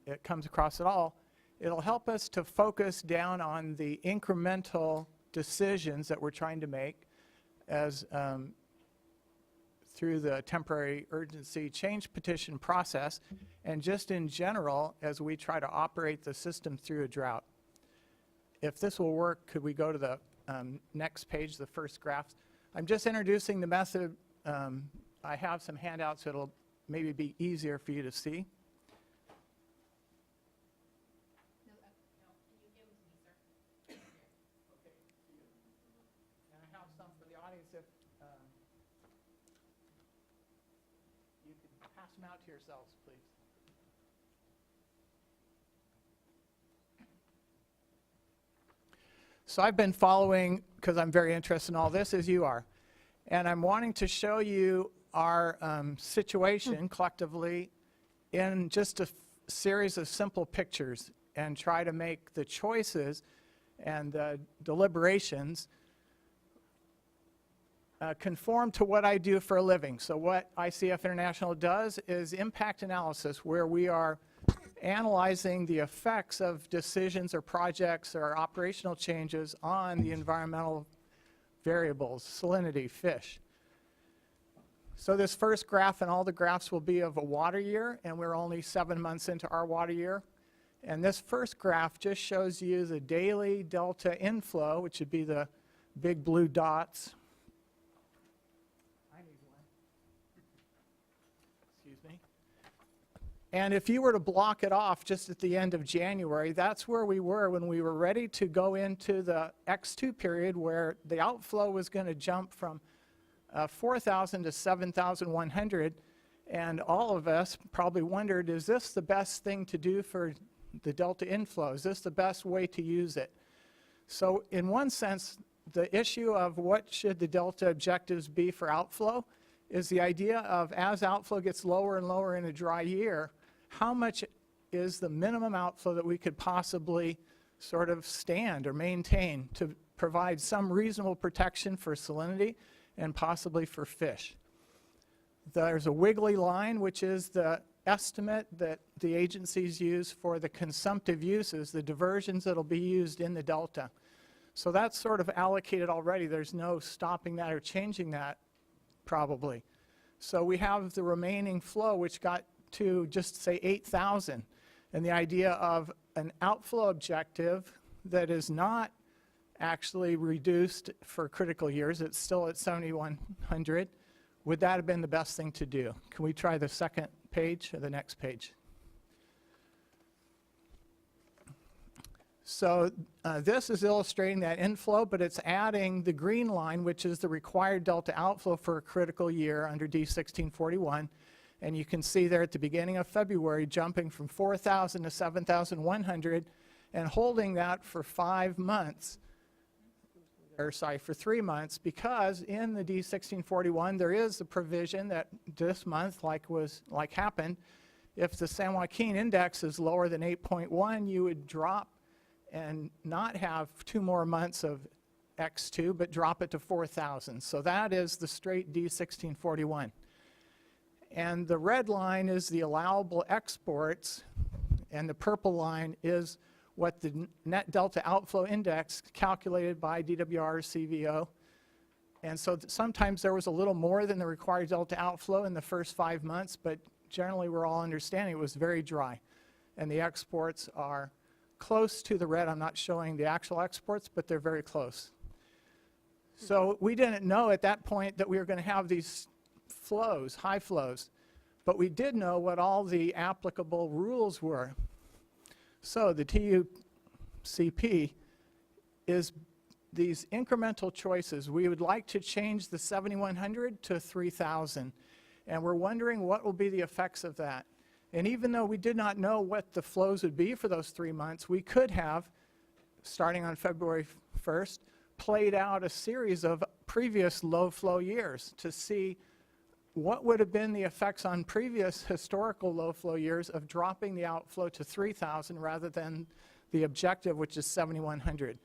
it comes across at all, it'll help us to focus down on the incremental decisions that we're trying to make as through the temporary urgency change petition process, and just in general as we try to operate the system through a drought. If this will work, could we go to the next page, the first graph? I'm just introducing the method. I have some handouts so it'll maybe be easier for you to see. No, can you give them to me, sir? Okay. And I have some for the audience if you could pass them out to yourselves, please. So I've been following, because I'm very interested in all this, as you are. And I'm wanting to show you our situation collectively in just a series of simple pictures and try to make the choices and the deliberations conform to what I do for a living. So what ICF International does is impact analysis, where we are analyzing the effects of decisions or projects or operational changes on the environmental variables, salinity, fish. So this first graph, and all the graphs will be of a water year, and we're only 7 months into our water year. And this first graph just shows you the daily delta inflow, which would be the big blue dots. I need one. Excuse me. And if you were to block it off just at the end of January, that's where we were when we were ready to go into the X2 period, where the outflow was going to jump from 4,000 to 7,100. And all of us probably wondered, is this the best thing to do for the delta inflow? Is this the best way to use it? So in one sense, the issue of what should the delta objectives be for outflow is the idea of, as outflow gets lower and lower in a dry year, how much is the minimum outflow that we could possibly sort of stand or maintain to provide some reasonable protection for salinity and possibly for fish. There's a wiggly line, which is the estimate that the agencies use for the consumptive uses, the diversions that will be used in the delta. So that's sort of allocated already. There's no stopping that or changing that probably. So we have the remaining flow, which got to just say 8,000. And the idea of an outflow objective that is not actually reduced for critical years, it's still at 7,100, would that have been the best thing to do? Can we try the second page or the next page? So this is illustrating that inflow, but it's adding the green line, which is the required delta outflow for a critical year under D1641. And you can see there at the beginning of February jumping from 4,000 to 7,100 and holding that for 5 months, or sorry, for 3 months, because in the D1641 there is a provision that this month, like happened, if the San Joaquin index is lower than 8.1, you would drop and not have 2 more months of X2, but drop it to 4,000. So that is the straight D1641. And the red line is the allowable exports, and the purple line is what the net delta outflow index calculated by DWR-CVO. And so sometimes there was a little more than the required delta outflow in the first 5 months, but generally we're all understanding it was very dry. And the exports are close to the red. I'm not showing the actual exports, but they're very close. So we didn't know at that point that we were going to have these flows, high flows, but we did know what all the applicable rules were. So the TUCP is these incremental choices. We would like to change the 7,100 to 3,000, and we're wondering what will be the effects of that. And even though we did not know what the flows would be for those 3 months, we could have, starting on February 1st, played out a series of previous low flow years to see what would have been the effects on previous historical low flow years of dropping the outflow to 3,000 rather than the objective, which is 7,100.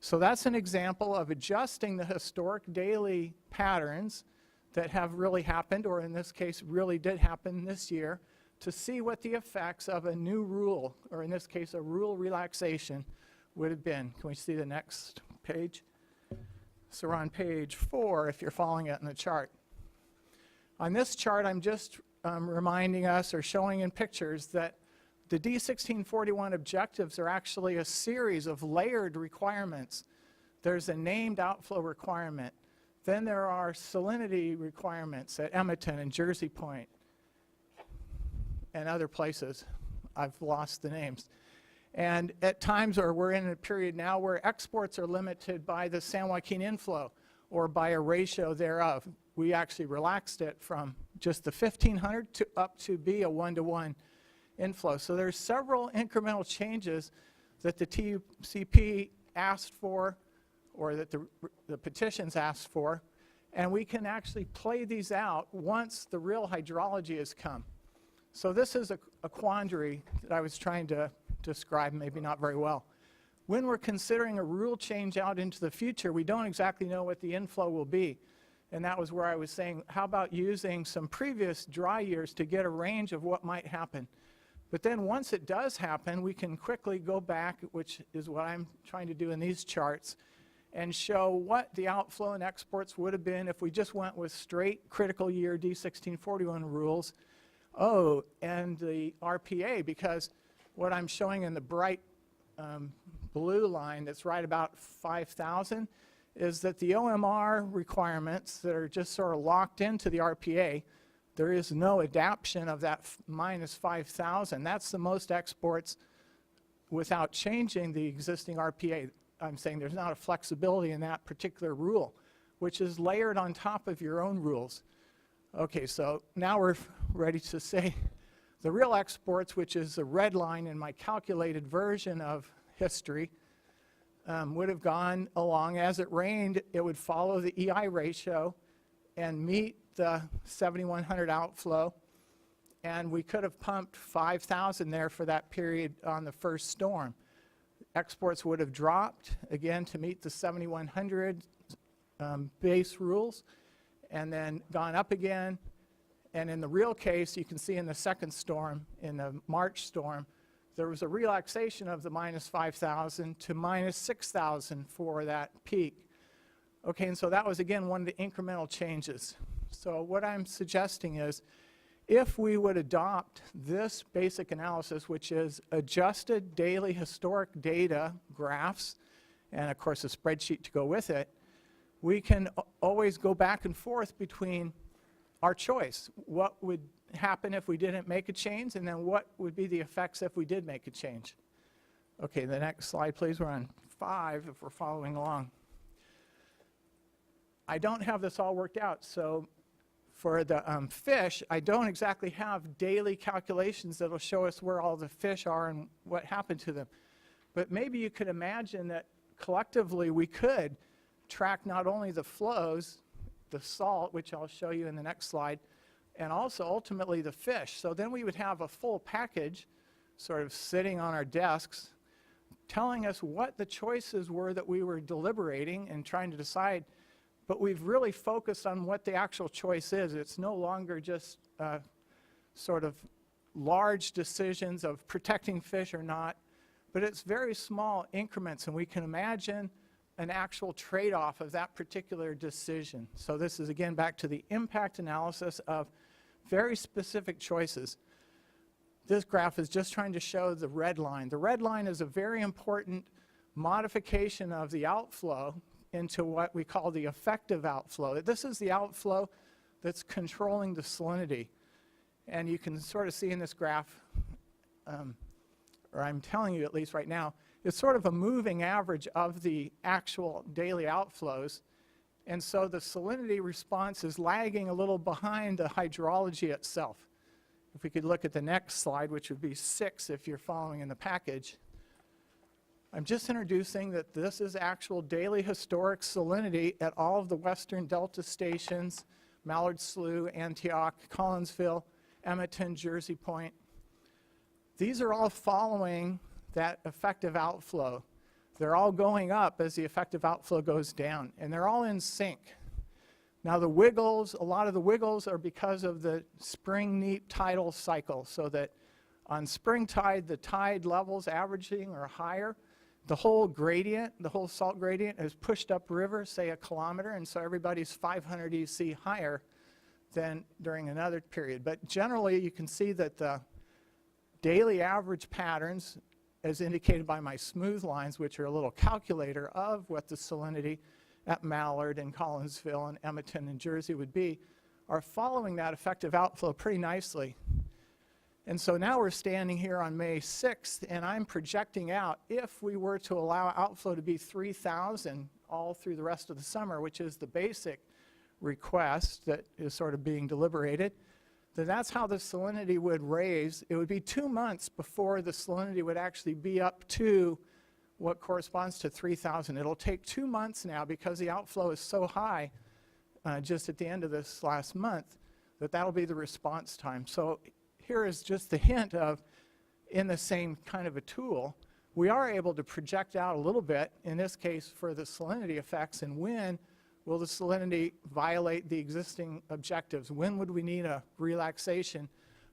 So that's an example of adjusting the historic daily patterns that have really happened, or in this case really did happen this year, to see what the effects of a new rule, or in this case a rule relaxation, would have been. Can we see the next page? So we're on page 4 if you're following it in the chart. On this chart, I'm just reminding us or showing in pictures that the D1641 objectives are actually a series of layered requirements. There's a named outflow requirement. Then there are salinity requirements at Edmonton and Jersey Point and other places. I've lost the names. And at times, or we're in a period now where exports are limited by the San Joaquin inflow or by a ratio thereof. We actually relaxed it from just the 1,500 to up to be a 1-to-1 inflow. So there's several incremental changes that the TCP asked for, or that the petitions asked for, and we can actually play these out once the real hydrology has come. So this is a quandary that I was trying to describe, maybe not very well. When we're considering a rule change out into the future, we don't exactly know what the inflow will be. And that was where I was saying, how about using some previous dry years to get a range of what might happen? But then once it does happen, we can quickly go back, which is what I'm trying to do in these charts, and show what the outflow and exports would have been if we just went with straight critical year D1641 rules. Oh, and the RPA, because what I'm showing in the bright blue line that's right about 5,000 is that the OMR requirements that are just sort of locked into the RPA, there is no adaptation of that minus 5,000. That's the most exports without changing the existing RPA. I'm saying there's not a flexibility in that particular rule, which is layered on top of your own rules. Okay, so now we're ready to say the real exports, which is the red line in my calculated version of history, would have gone along. As it rained, it would follow the EI ratio and meet the 7,100 outflow. And we could have pumped 5,000 there for that period on the first storm. Exports would have dropped, again, to meet the 7,100 base rules, and then gone up again. And in the real case, you can see in the second storm, in the March storm, there was a relaxation of the minus 5,000 to minus 6,000 for that peak. Okay, and so that was, again, one of the incremental changes. So what I'm suggesting is, if we would adopt this basic analysis, which is adjusted daily historic data graphs, and of course a spreadsheet to go with it, we can always go back and forth between our choice. What would happen if we didn't make a change, and then what would be the effects if we did make a change? Okay, the next slide, please. We're on 5 if we're following along. I don't have this all worked out, so for the fish, I don't exactly have daily calculations that will show us where all the fish are and what happened to them. But maybe you could imagine that collectively we could track not only the flows, the salt, which I'll show you in the next slide, and also ultimately the fish. So then we would have a full package sort of sitting on our desks telling us what the choices were that we were deliberating and trying to decide. But we've really focused on what the actual choice is. It's no longer just sort of large decisions of protecting fish or not, but it's very small increments, and we can imagine an actual trade-off of that particular decision. So this is, again, back to the impact analysis of very specific choices. This graph is just trying to show the red line. The red line is a very important modification of the outflow into what we call the effective outflow. This is the outflow that's controlling the salinity. And you can sort of see in this graph, or I'm telling you at least right now, it's sort of a moving average of the actual daily outflows. And so the salinity response is lagging a little behind the hydrology itself. If we could look at the next slide, which would be 6 if you're following in the package. I'm just introducing that this is actual daily historic salinity at all of the western delta stations, Mallard Slough, Antioch, Collinsville, Edmonton, Jersey Point. These are all following that effective outflow. They're all going up as the effective outflow goes down, and they're all in sync. Now the wiggles, a lot of the wiggles are because of the spring neap tidal cycle, so that on spring tide, the tide levels averaging are higher. The whole gradient, the whole salt gradient is pushed upriver, say 1 kilometer, and so everybody's 500 EC higher than during another period. But generally, you can see that the daily average patterns, as indicated by my smooth lines, which are a little calculator of what the salinity at Mallard and Collinsville and Edmonton and Jersey would be, are following that effective outflow pretty nicely. And so now we're standing here on May 6th, and I'm projecting out, if we were to allow outflow to be 3,000 all through the rest of the summer, which is the basic request that is sort of being deliberated, then that's how the salinity would raise. It would be 2 months before the salinity would actually be up to what corresponds to 3,000. It'll take 2 months now, because the outflow is so high just at the end of this last month, that'll be the response time. So here is just the hint of, in the same kind of a tool, we are able to project out a little bit, in this case for the salinity effects, and when will the salinity violate the existing objectives? When would we need a relaxation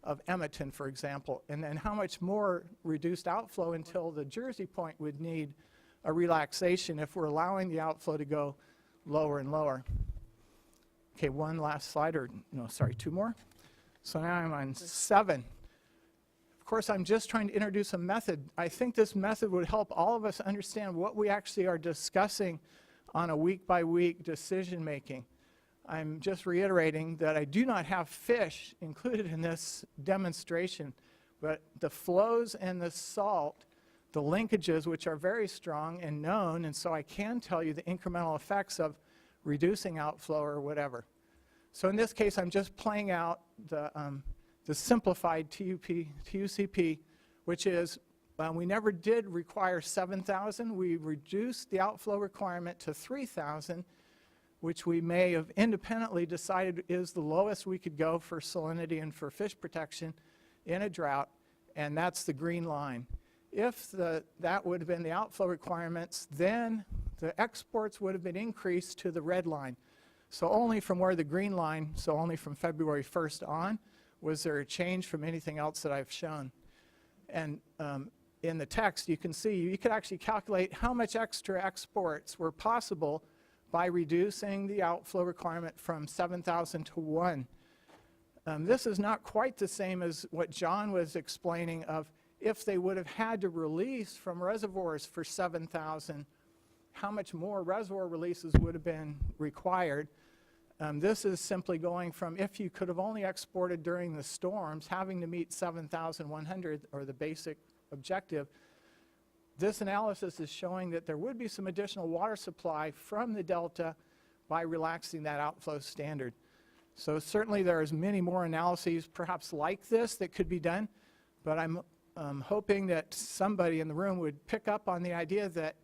of Edmonton, for example? And then how much more reduced outflow until the Jersey point would need a relaxation if we're allowing the outflow to go lower and lower? Okay, one last slide, or no, sorry, 2 more. So now I'm on 7. Of course, I'm just trying to introduce a method. I think this method would help all of us understand what we actually are discussing on a week-by-week decision making. I'm just reiterating that I do not have fish included in this demonstration, but the flows and the salt, the linkages, which are very strong and known, and so I can tell you the incremental effects of reducing outflow or whatever. So in this case, I'm just playing out the simplified TUCP, which is we never did require 7,000. We reduced the outflow requirement to 3,000, which we may have independently decided is the lowest we could go for salinity and for fish protection in a drought, and that's the green line. If that would have been the outflow requirements, then the exports would have been increased to the red line. So only from where the green line, so only from February 1st on, was there a change from anything else that I've shown. And in the text, you can see, you could actually calculate how much extra exports were possible by reducing the outflow requirement from 7,000 to 1. This is not quite the same as what John was explaining of if they would have had to release from reservoirs for 7,000, how much more reservoir releases would have been required. This is simply going from, if you could have only exported during the storms, having to meet 7,100, or the basic objective. This analysis is showing that there would be some additional water supply from the delta by relaxing that outflow standard. So certainly there's many more analyses perhaps like this that could be done, but I'm hoping that somebody in the room would pick up on the idea that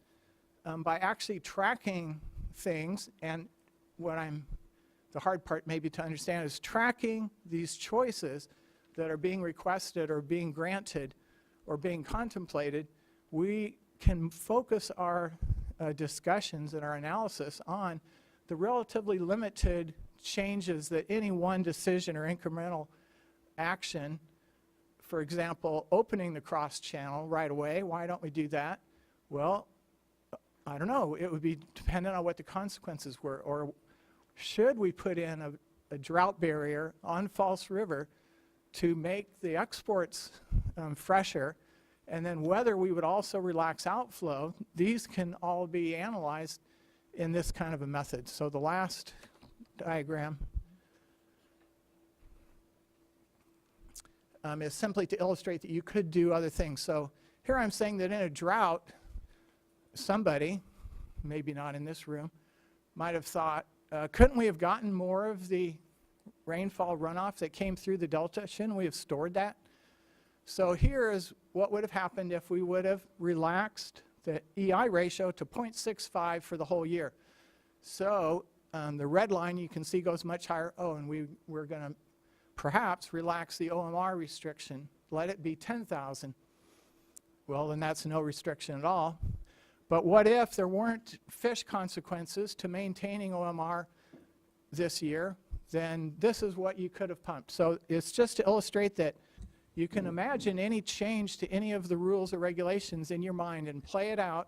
by actually tracking things, and the hard part maybe to understand is tracking these choices that are being requested or being granted or being contemplated, we can focus our discussions and our analysis on the relatively limited changes that any one decision or incremental action, for example, opening the cross channel right away, why don't we do that? Well, I don't know, it would be dependent on what the consequences were. Or should we put in a drought barrier on False River to make the exports fresher, and then whether we would also relax outflow? These can all be analyzed in this kind of a method. So the last diagram is simply to illustrate that you could do other things. So here I'm saying that in a drought, somebody, maybe not in this room, might have thought, couldn't we have gotten more of the rainfall runoff that came through the delta? Shouldn't we have stored that? So here is what would have happened if we would have relaxed the EI ratio to 0.65 for the whole year. So the red line you can see goes much higher. Oh, and we're going to perhaps relax the OMR restriction, let it be 10,000. Well, then that's no restriction at all. But what if there weren't fish consequences to maintaining OMR this year, then this is what you could have pumped. So it's just to illustrate that you can imagine any change to any of the rules or regulations in your mind and play it out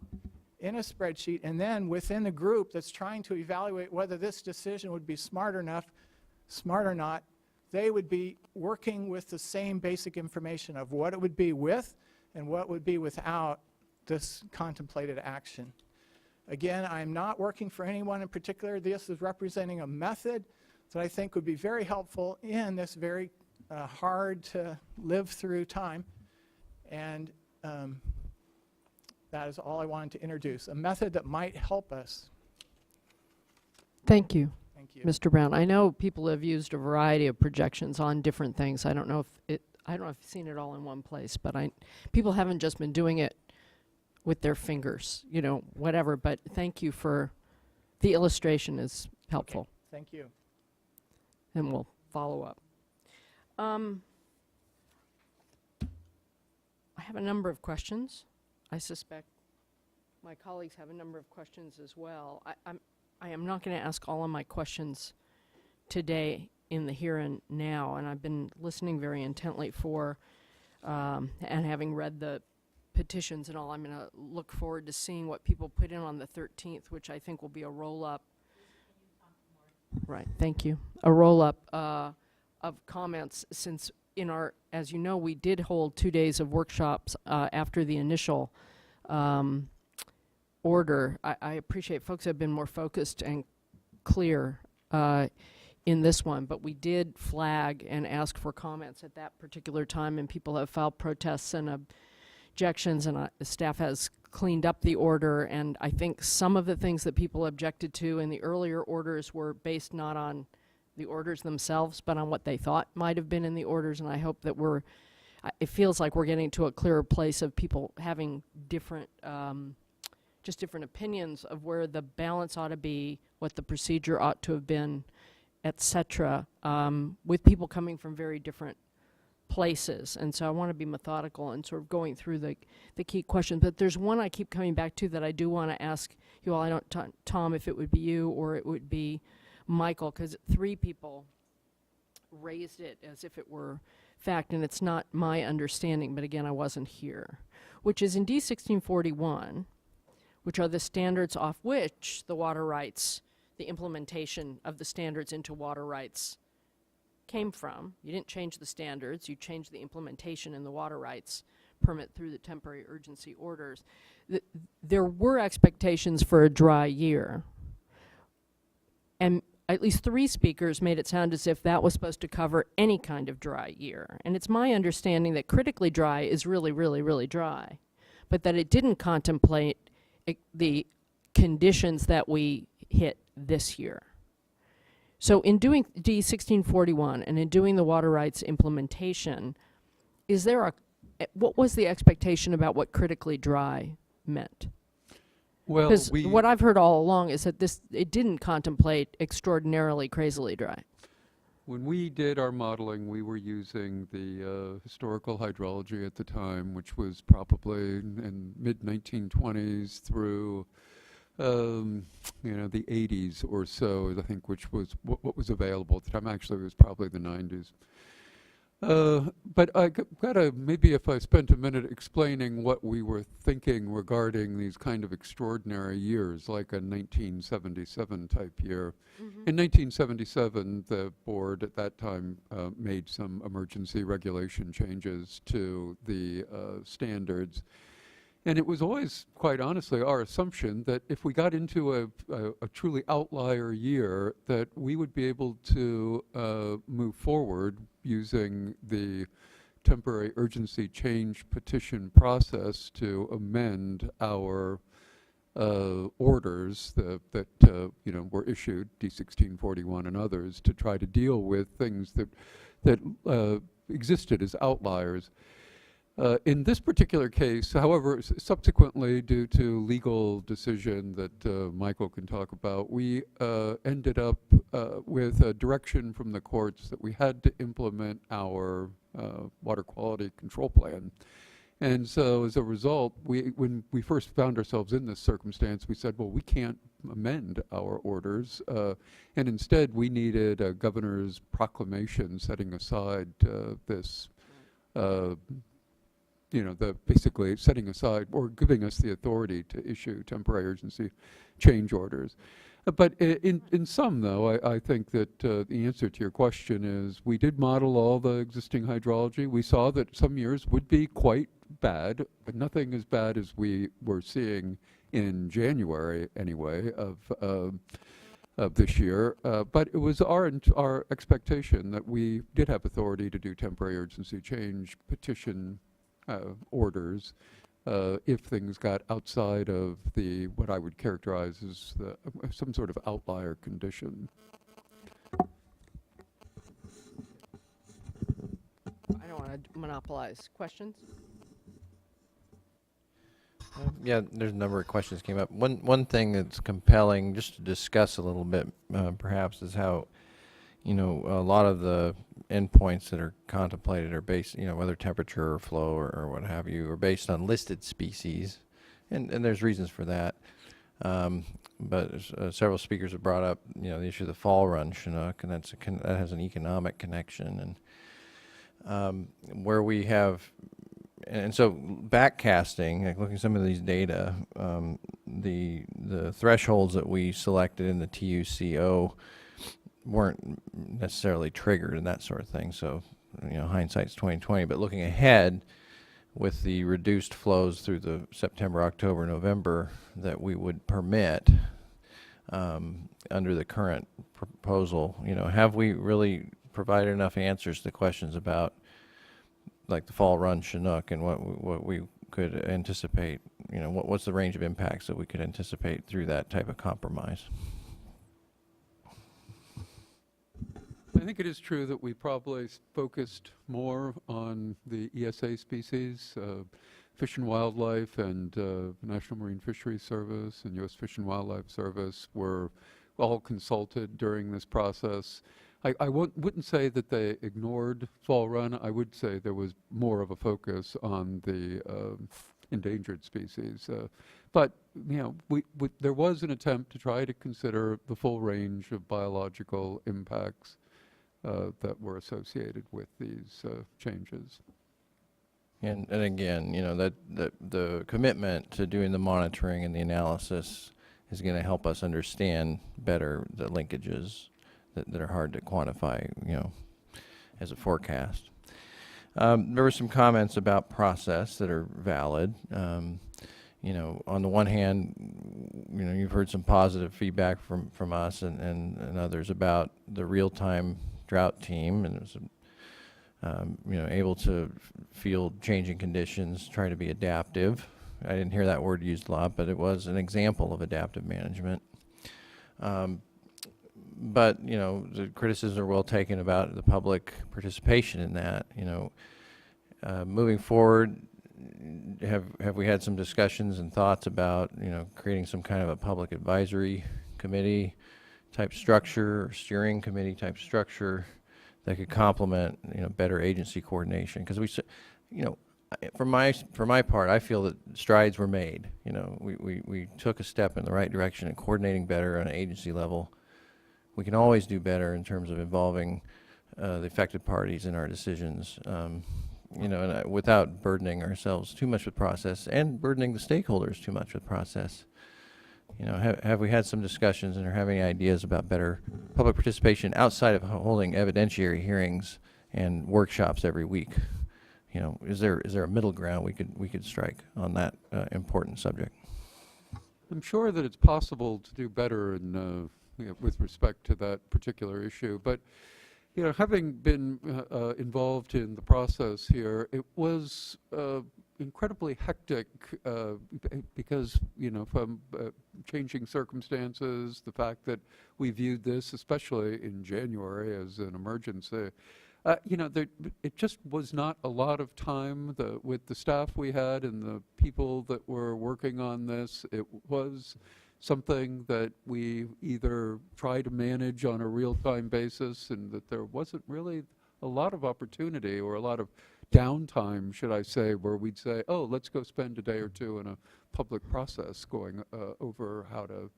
in a spreadsheet, and then within the group that's trying to evaluate whether this decision would be smart or not, they would be working with the same basic information of what it would be with and what would be without this contemplated action. Again, I'm not working for anyone in particular. This is representing a method that I think would be very helpful in this very hard to live through time. And that is all I wanted to introduce, a method that might help us. Thank you, Thank you. Mr. Brown. I know people have used a variety of projections on different things. I don't know if you've seen it all in one place, but people haven't just been doing it with their fingers, you know, whatever. But thank you for the illustration is helpful. Okay. Thank you. And we'll follow up. I have a number of questions. I suspect my colleagues have a number of questions as well. I am not going to ask all of my questions today in the here and now, and I've been listening very intently for, and having read the petitions and all, I'm going to look forward to seeing what people put in on the 13th, which I think will be a roll-up. Right, thank you. A roll-up of comments, since in our, as you know, we did hold 2 days of workshops after the initial order. I appreciate folks have been more focused and clear in this one, but we did flag and ask for comments at that particular time, and people have filed protests and objections, and the staff has cleaned up the order, and I think some of the things that people objected to in the earlier orders were based not on the orders themselves, but on what they thought might have been in the orders, and I hope that it feels like we're getting to a clearer place of people having different, just different opinions of where the balance ought to be, what the procedure ought to have been, et cetera, with people coming from very different places. And so I want to be methodical and sort of going through the key questions. But there's one I keep coming back to that I do want to ask you all. I don't, Tom, if it would be you or it would be Michael, because 3 people raised it as if it were fact, and it's not my understanding, but again, I wasn't here, which is in D1641, which are the standards off which the water rights, the implementation of the standards into water rights came from. You didn't change the standards, you changed the implementation in the water rights permit through the temporary urgency orders. There were expectations for a dry year, and at least 3 speakers made it sound as if that was supposed to cover any kind of dry year. And it's my understanding that critically dry is really, really, really dry, but that it didn't contemplate the conditions that we hit this year. So in doing D1641 and in doing the water rights implementation, is there what was the expectation about what critically dry meant? Well, Because what I've heard all along is that it didn't contemplate extraordinarily crazily dry. when we did our modeling, we were using the historical hydrology at the time, which was probably in mid-1920s through the 80s or so, I think, which was what was available at the time. Actually, it was probably the 90s. But I gotta, maybe if I spent a minute explaining what we were thinking regarding these kind of extraordinary years, like a 1977 type year. Mm-hmm. In 1977, the board at that time made some emergency regulation changes to the standards. And it was always, quite honestly, our assumption that if we got into a truly outlier year, that we would be able to move forward using the temporary urgency change petition process to amend our orders that were issued, D1641 and others, to try to deal with things that existed as outliers. In this particular case, however, subsequently, due to legal decision that Michael can talk about, we ended up with a direction from the courts that we had to implement our water quality control plan. And so as a result, when we first found ourselves in this circumstance, we said, well, we can't amend our orders, and instead we needed a governor's proclamation setting aside this, basically setting aside or giving us the authority to issue temporary urgency change orders. But in sum, though, I think that the answer to your question is we did model all the existing hydrology. We saw that some years would be quite bad, but nothing as bad as we were seeing in January, anyway, of this year. But it was our expectation that we did have authority to do temporary urgency change petition orders if things got outside of what I would characterize as some sort of outlier condition. I don't want to monopolize. Questions? Yeah, there's a number of questions came up. One thing that's compelling, just to discuss a little bit, perhaps, is how, a lot of the endpoints that are contemplated are based, whether temperature or flow or what have you, are based on listed species, and there's reasons for that. But several speakers have brought up, the issue of the fall run Chinook, and that has an economic connection, and where we have. And so backcasting, like looking at some of these data, the thresholds that we selected in the TUCO weren't necessarily triggered and that sort of thing. So, hindsight's 20/20. But looking ahead, with the reduced flows through the September, October, November that we would permit under the current proposal, have we really provided enough answers to questions about like the fall run Chinook and what we could anticipate, what's the range of impacts that we could anticipate through that type of compromise? I think it is true that we probably focused more on the ESA species. Fish and Wildlife and National Marine Fisheries Service and U.S. Fish and Wildlife Service were all consulted during this process. I wouldn't say that they ignored fall run. I would say there was more of a focus on the endangered species. But there was an attempt to try to consider the full range of biological impacts that were associated with these changes. And again, that the commitment to doing the monitoring and the analysis is going to help us understand better the linkages that are hard to quantify, as a forecast. There were some comments about process that are valid. On the one hand, you've heard some positive feedback from us and others about the real-time drought team, and it was, able to field changing conditions, try to be adaptive. I didn't hear that word used a lot, but it was an example of adaptive management. But, the criticisms are well taken about the public participation in that. Moving forward, have we had some discussions and thoughts about, creating some kind of a public advisory committee type structure, or steering committee type structure that could complement, better agency coordination? Because for my part, I feel that strides were made. We took a step in the right direction in coordinating better on an agency level. We can always do better in terms of involving the affected parties in our decisions, and without burdening ourselves too much with process and burdening the stakeholders too much with process. Have we had some discussions and are having ideas about better public participation outside of holding evidentiary hearings and workshops every week? Is there a middle ground we could strike on that important subject? I'm sure that it's possible to do better in with respect to that particular issue. But, having been involved in the process here, it was incredibly hectic because, from changing circumstances, the fact that we viewed this, especially in January, as an emergency. It just was not a lot of time with the staff we had and the people that were working on this. It was something that we either try to manage on a real-time basis, and that there wasn't really a lot of opportunity or a lot of downtime, should I say, where we'd say, oh, let's go spend a day or two in a public process going over how to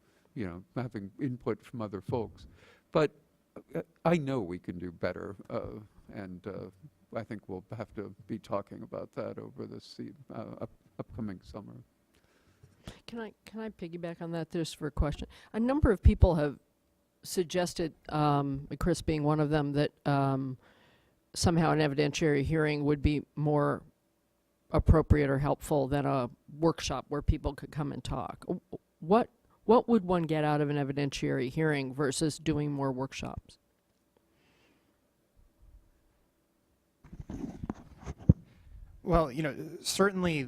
having input from other folks. But I know we can do better, and I think we'll have to be talking about that over this upcoming summer. Can I piggyback on that just for a question? A number of people have suggested, Chris being one of them, that somehow an evidentiary hearing would be more appropriate or helpful than a workshop where people could come and talk. What would one get out of an evidentiary hearing versus doing more workshops? Well, certainly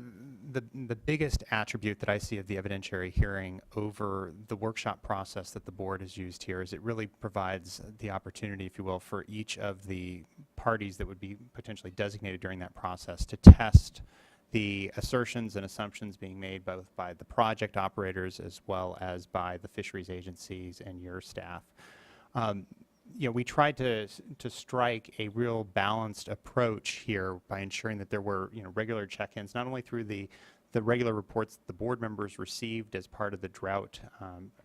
the biggest attribute that I see of the evidentiary hearing over the workshop process that the board has used here is it really provides the opportunity, if you will, for each of the parties that would be potentially designated during that process to test the assertions and assumptions being made both by the project operators as well as by the fisheries agencies and your staff. We tried to strike a real balanced approach here by ensuring that there were regular check-ins, not only through the regular reports that the board members received as part of the drought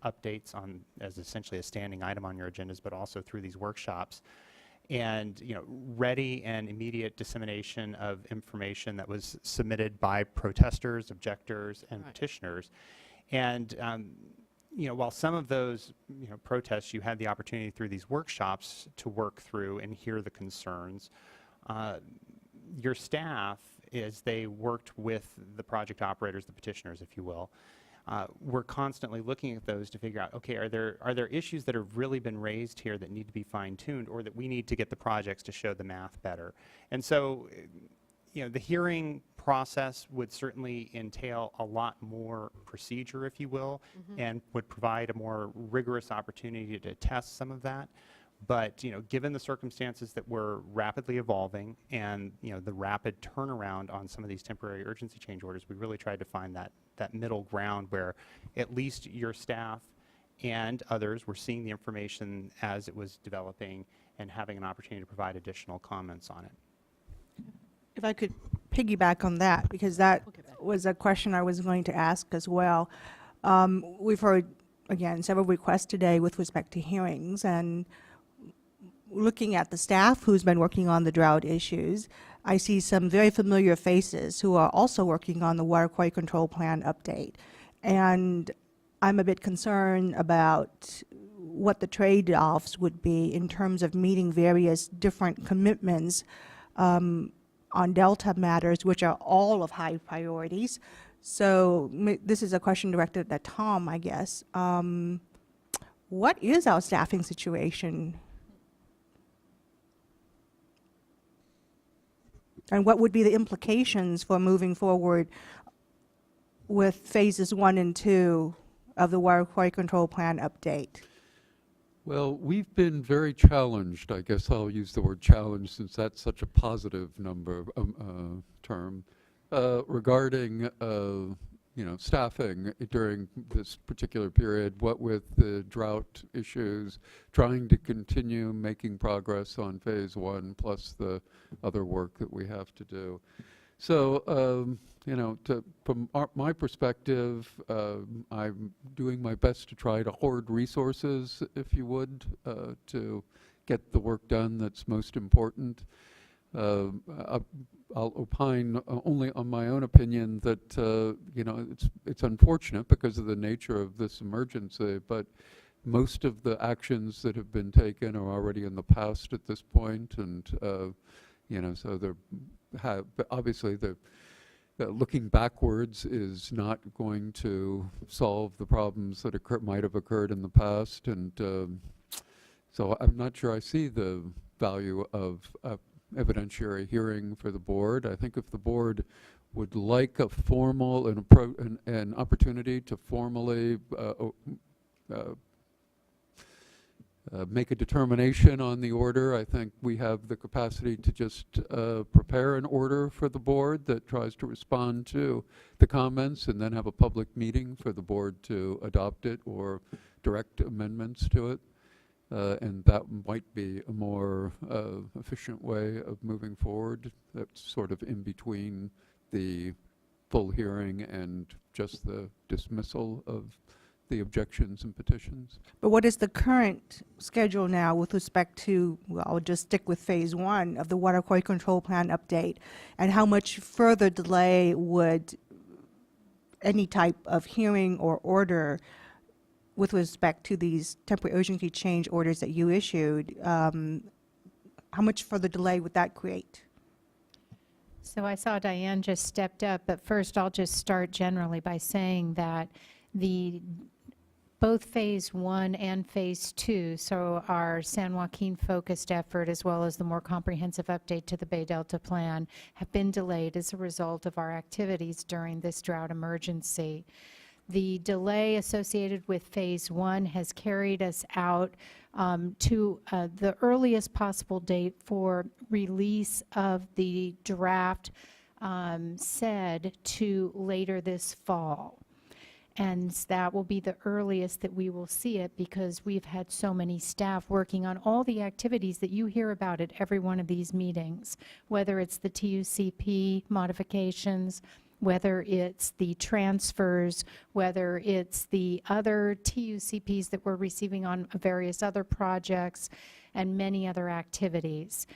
updates as essentially a standing item on your agendas, but also through these workshops. And ready and immediate dissemination of information that was submitted by protesters, objectors, and petitioners. And while some of those protests you had the opportunity through these workshops to work through and hear the concerns, your staff, as they worked with the project operators, the petitioners, if you will, we're constantly looking at those to figure out, okay, are there issues that have really been raised here that need to be fine-tuned, or that we need to get the projects to show the math better? And so, the hearing process would certainly entail a lot more procedure, if you will, and would provide a more rigorous opportunity to test some of that. But given the circumstances that were rapidly evolving and the rapid turnaround on some of these temporary urgency change orders, we really tried to find that middle ground where at least your staff and others were seeing the information as it was developing and having an opportunity to provide additional comments on it. If I could piggyback on that, because that was a question I was going to ask as well. We've heard, again, several requests today with respect to hearings, and looking at the staff who's been working on the drought issues, I see some very familiar faces who are also working on the water quality control plan update. And I'm a bit concerned about what the trade-offs would be in terms of meeting various different commitments on Delta matters, which are all of high priorities. So this is a question directed at Tom, I guess. What is our staffing situation? And what would be the implications for moving forward with phases 1 and 2 of the water quality control plan update? Well, we've been very challenged. I guess I'll use the word challenge since that's such a positive term regarding staffing during this particular period. What with the drought issues, trying to continue making progress on phase 1, plus the other work that we have to do. So, from my perspective, I'm doing my best to try to hoard resources, if you would, to get the work done that's most important. I'll opine only on my own opinion that, it's unfortunate because of the nature of this emergency, but most of the actions that have been taken are already in the past at this point, and, so but obviously looking backwards is not going to solve the problems that might have occurred in the past, and so I'm not sure I see the value of evidentiary hearing for the board. I think if the board would like a formal an opportunity to formally make a determination on the order, I think we have the capacity to just prepare an order for the board that tries to respond to the comments, and then have a public meeting for the board to adopt it or direct amendments to it. And that might be a more efficient way of moving forward. That's sort of in between the full hearing and just the dismissal of the objections and petitions. But what is the current schedule now with respect to, well, I'll just stick with phase 1 of the water quality control plan update? And how much further delay would any type of hearing or order with respect to these temporary urgency change orders that you issued, how much further delay would that create? So I saw Diane just stepped up, but first I'll just start generally by saying that both phase 1 and phase 2, so our San Joaquin focused effort as well as the more comprehensive update to the Bay Delta plan, have been delayed as a result of our activities during this drought emergency. The delay associated with phase 1 has carried us out to the earliest possible date for release of the draft said to later this fall. And that will be the earliest that we will see it, because we've had so many staff working on all the activities that you hear about at every one of these meetings, whether it's the TUCP modifications, whether it's the transfers, whether it's the other TUCPs that we're receiving on various other projects, and many other activities.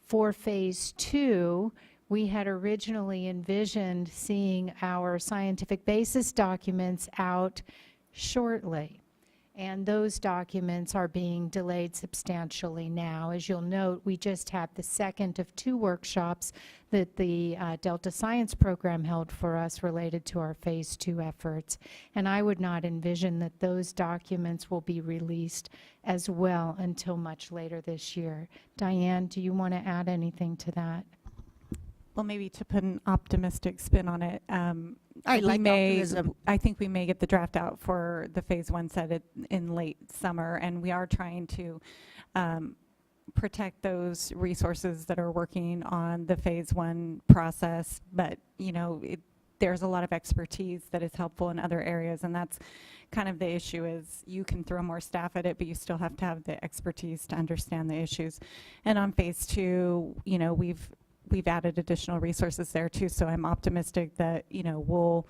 For phase 2, we had originally envisioned seeing our scientific basis documents out shortly. And those documents are being delayed substantially now. As you'll note, we just had the second of 2 workshops that the Delta Science Program held for us related to our phase 2 efforts. And I would not envision that those documents will be released as well until much later this year. Diane, do you want to add anything to that? Well, maybe to put an optimistic spin on it, I like optimism. I think we may get the draft out for the phase 1 set in late summer, and we are trying to protect those resources that are working on the phase 1 process. But, you know, there's a lot of expertise that is helpful in other areas, and that's kind of the issue. Is you can throw more staff at it, but you still have to have the expertise to understand the issues. And on phase 2, you know, we've added additional resources there too, so I'm optimistic that, you know, we'll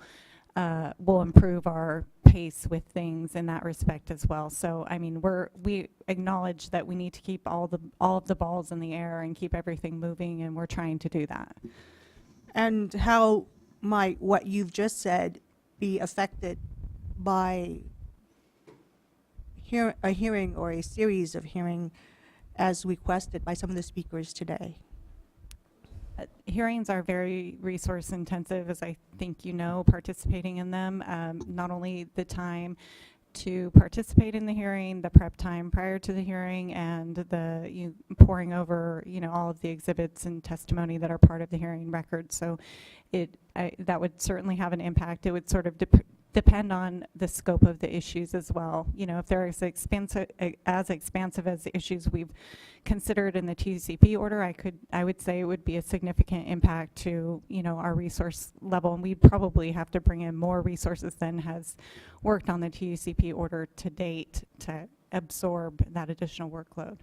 improve our pace with things in that respect as well. So I mean, we acknowledge that we need to keep all of the balls in the air and keep everything moving, and we're trying to do that. And how might what you've just said be affected by a hearing or a series of hearing as requested by some of the speakers today? Hearings are very resource intensive, as I think you know, participating in them. Not only the time to participate in the hearing, the prep time prior to the hearing, and the poring over, you know, all of the exhibits and testimony that are part of the hearing record. So that would certainly have an impact. It would sort of depend on the scope of the issues as well. You know, if they're as expansive as the issues we've considered in the TCP order, I would say it would be a significant impact to, you know, our resource level, and we'd probably have to bring in more resources than has worked on the TUCP order to date to absorb that additional workload.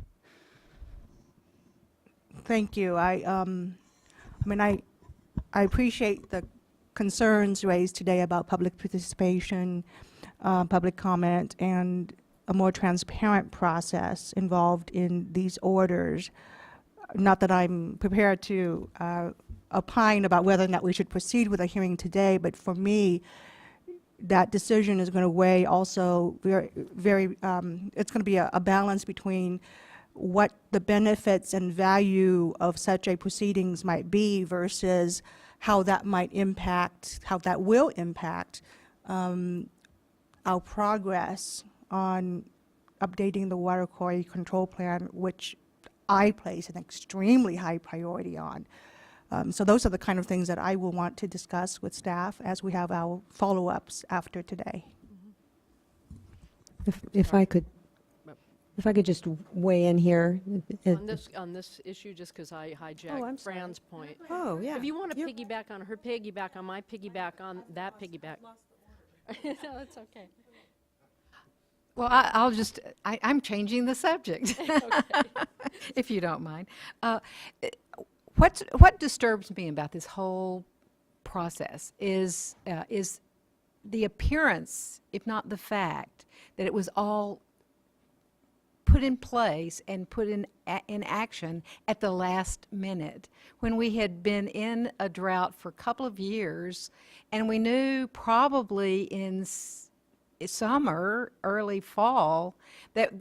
Thank you. I appreciate the concerns raised today about public participation, public comment, and a more transparent process involved in these orders. Not that I'm prepared to opine about whether or not we should proceed with a hearing today, but for me, that decision is going to weigh also very, it's going to be a balance between what the benefits and value of such a proceedings might be versus how that will impact our progress on updating the water quality control plan, which I place an extremely high priority on. So those are the kind of things that I will want to discuss with staff as we have our follow-ups after today. If I could just weigh in here. On this issue, just because I hijacked I'm sorry. Fran's point. Oh, yeah. If you want to piggyback on her piggyback, on my piggyback, on that piggyback. No, it's okay. Well, I'm changing the subject, if you don't mind. What disturbs me about this whole process is the appearance, if not the fact, that it was all put in place and put in action at the last minute, when we had been in a drought for a couple of years, and we knew probably in summer, early fall, that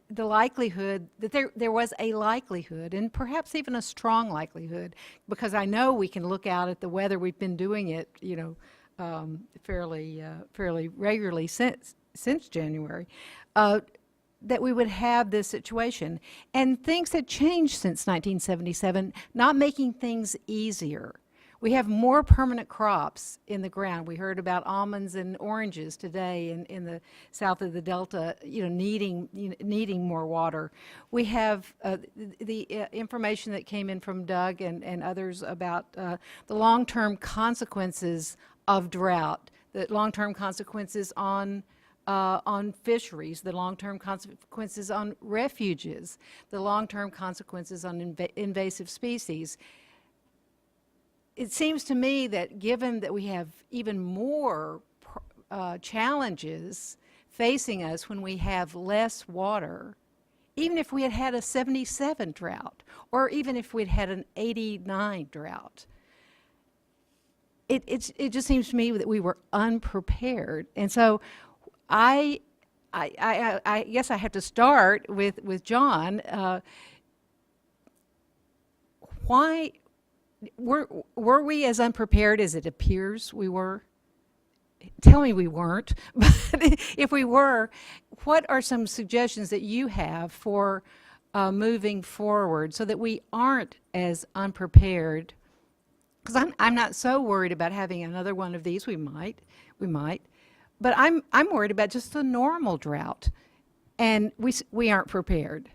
the likelihood that there was a likelihood, and perhaps even a strong likelihood, because I know we can look out at the weather. We've been doing it, fairly regularly since January, that we would have this situation. And things had changed since 1977, not making things easier. We have more permanent crops in the ground. We heard about almonds and oranges today in the south of the Delta, needing more water. We have the information that came in from Doug and others about the long-term consequences of drought, the long-term consequences on fisheries, the long-term consequences on refuges, the long-term consequences on invasive species. It seems to me that given that we have even more challenges facing us when we have less water, even if we had had a 77 drought, or even if we'd had an 89 drought, it just seems to me that we were unprepared. And so I guess I have to start with John. Why were we as unprepared as it appears we were? Tell me we weren't. But if we were, what are some suggestions that you have for moving forward so that we aren't as unprepared? Because I'm not so worried about having another one of these. We might. But I'm worried about just a normal drought, and we aren't prepared.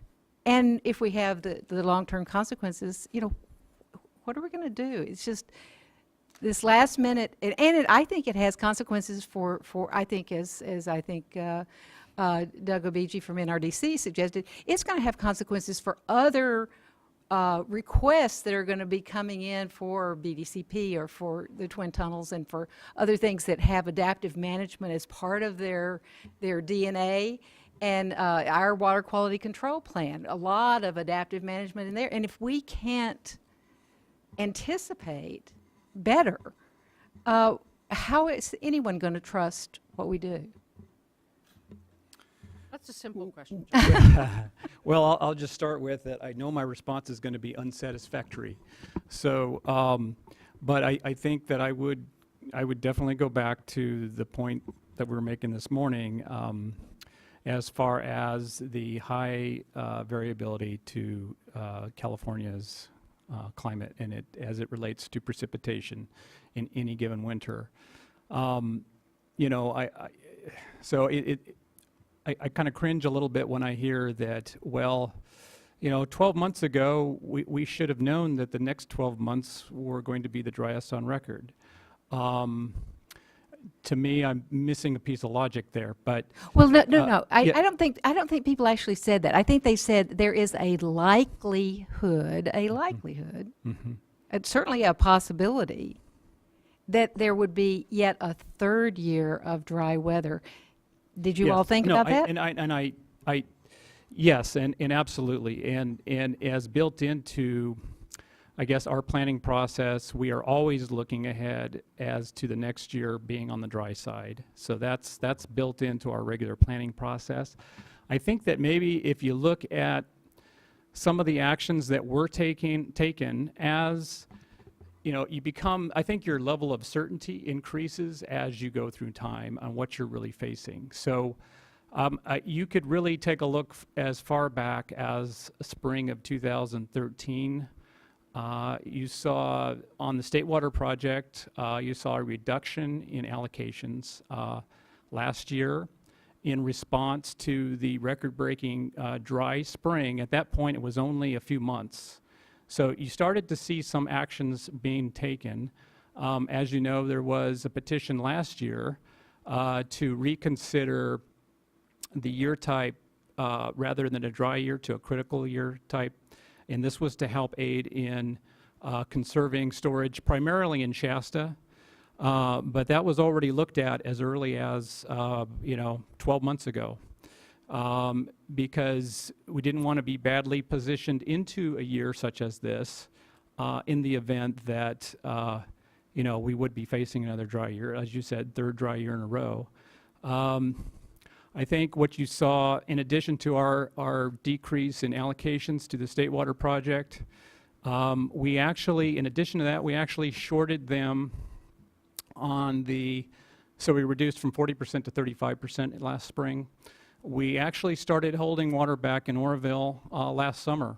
And if we have the long-term consequences, what are we going to do? It's just this last minute, I think it has consequences for I think as I think Doug Obigi from NRDC suggested, it's going to have consequences for other requests that are going to be coming in for BDCP or for the Twin Tunnels and for other things that have adaptive management as part of their DNA. And our water quality control plan, a lot of adaptive management in there. And if we can't anticipate better, how is anyone going to trust what we do? That's a simple question. Well, I'll just start with that. I know my response is going to be unsatisfactory. So, but I think that I would definitely go back to the point that we were making this morning, as far as the high variability to California's climate and as it relates to precipitation in any given winter. I kind of cringe a little bit when I hear that, 12 months ago, we should have known that the next 12 months were going to be the driest on record. To me, I'm missing a piece of logic there, but... Well, no. I don't think people actually said that. I think they said there is a likelihood, Mm-hmm. Certainly a possibility, that there would be yet a third year of dry weather. Did you all think about that? Yes, and absolutely, and as built into, I guess, our planning process, we are always looking ahead as to the next year being on the dry side. So that's built into our regular planning process. I think that maybe if you look at some of the actions that were taken as, you become, I think your level of certainty increases as you go through time on what you're really facing. So you could really take a look as far back as spring of 2013. You saw on the State Water Project, you saw a reduction in allocations last year in response to the record-breaking dry spring. At that point, it was only a few months. So you started to see some actions being taken. As you know, there was a petition last year to reconsider the year type rather than a dry year to a critical year type. And this was to help aid in conserving storage, primarily in Shasta. But that was already looked at as early as, 12 months ago. Because we didn't want to be badly positioned into a year such as this in the event that, we would be facing another dry year. As you said, third dry year in a row. I think what you saw, in addition to our decrease in allocations to the State Water Project, we actually, in addition to that, we actually shorted them on so we reduced from 40% to 35% last spring. We actually started holding water back in Oroville last summer,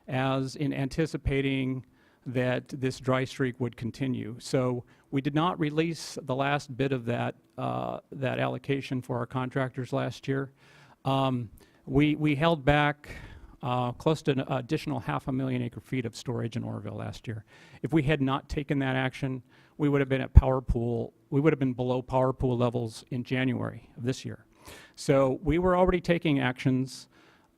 as in anticipating that this dry streak would continue. So we did not release the last bit of that allocation for our contractors last year. We held back close to an additional 500,000 acre-feet of storage in Oroville last year. If we had not taken that action, we would have been at power pool. We would have been below power pool levels in January of this year. So we were already taking actions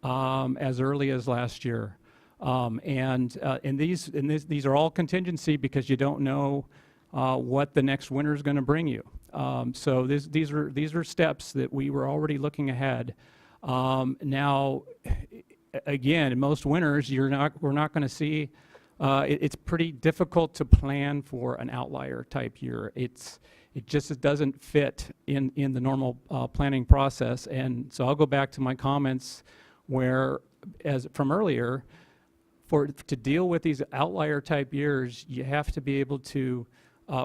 as early as last year, and these are all contingency because you don't know what the next winter is going to bring you. So these are steps that we were already looking ahead. Now, again, in most winters, we're not going to see. It's pretty difficult to plan for an outlier type year. It just doesn't fit in the normal planning process. And so I'll go back to my comments where, as from earlier, to deal with these outlier type years, you have to be able to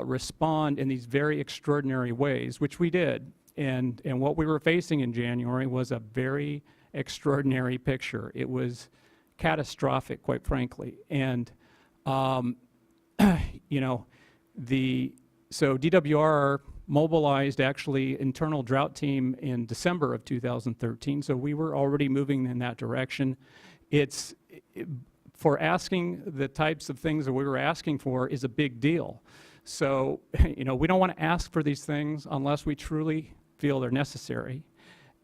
respond in these very extraordinary ways, which we did. And what we were facing in January was a very extraordinary picture. It was catastrophic, quite frankly. And so DWR mobilized actually internal drought team in December of 2013, so we were already moving in that direction. For asking the types of things that we were asking for is a big deal. So, we don't want to ask for these things unless we truly feel they're necessary.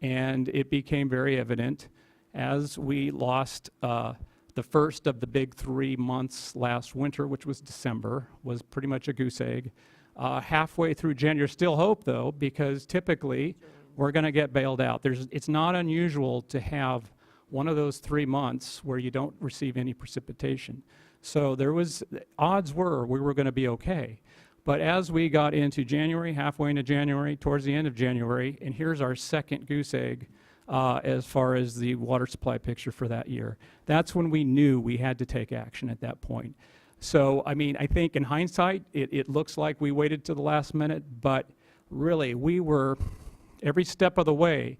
And it became very evident as we lost the first of the big 3 months last winter, which was December, was pretty much a goose egg. Halfway through January, still hope though, because typically we're going to get bailed out. It's not unusual to have one of those 3 months where you don't receive any precipitation. So odds were we were going to be okay. But as we got into January, halfway into January, towards the end of January, and here's our second goose egg as far as the water supply picture for that year, that's when we knew we had to take action at that point. So, I think in hindsight, it looks like we waited to the last minute, but really, we were, every step of the way,